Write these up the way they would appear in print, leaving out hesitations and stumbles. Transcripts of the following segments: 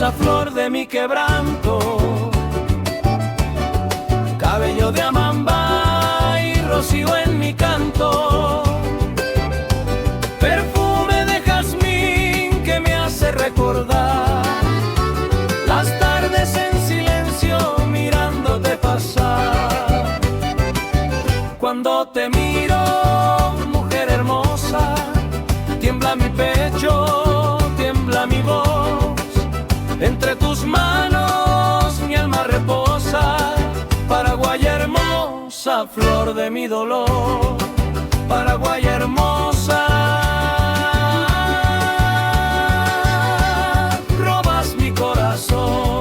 hermosa flor de mi quebranto, cabello de amamba y rocío en mi canto, perfume de jazmín que me hace recordar las tardes en silencio mirándote pasar. Cuando te miro, mujer hermosa, tiembla mi pecho, tiembla mi voz. Entre tus manos mi alma reposa. Paraguaya hermosa, flor de mi dolor. Paraguaya hermosa, robas mi corazón.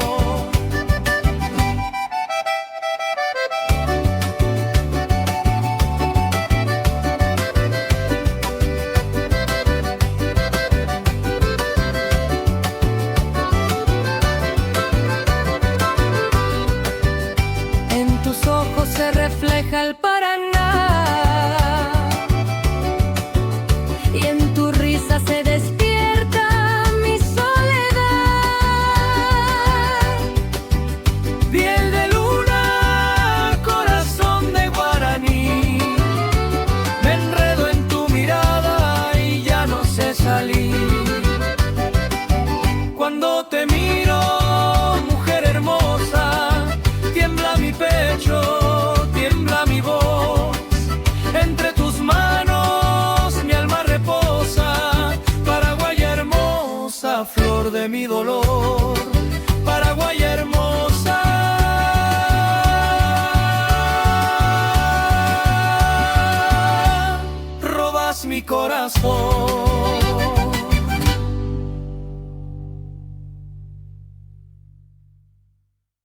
Se refleja el Paraná y en tu risa se despierta mi soledad. Piel de luna, corazón de guaraní, me enredo en tu mirada y ya no sé salir. Cuando te miro, mujer hermosa, tiembla mi pecho, mi voz. Entre tus manos mi alma reposa. Paraguaya hermosa, flor de mi dolor. Paraguaya hermosa, robas mi corazón.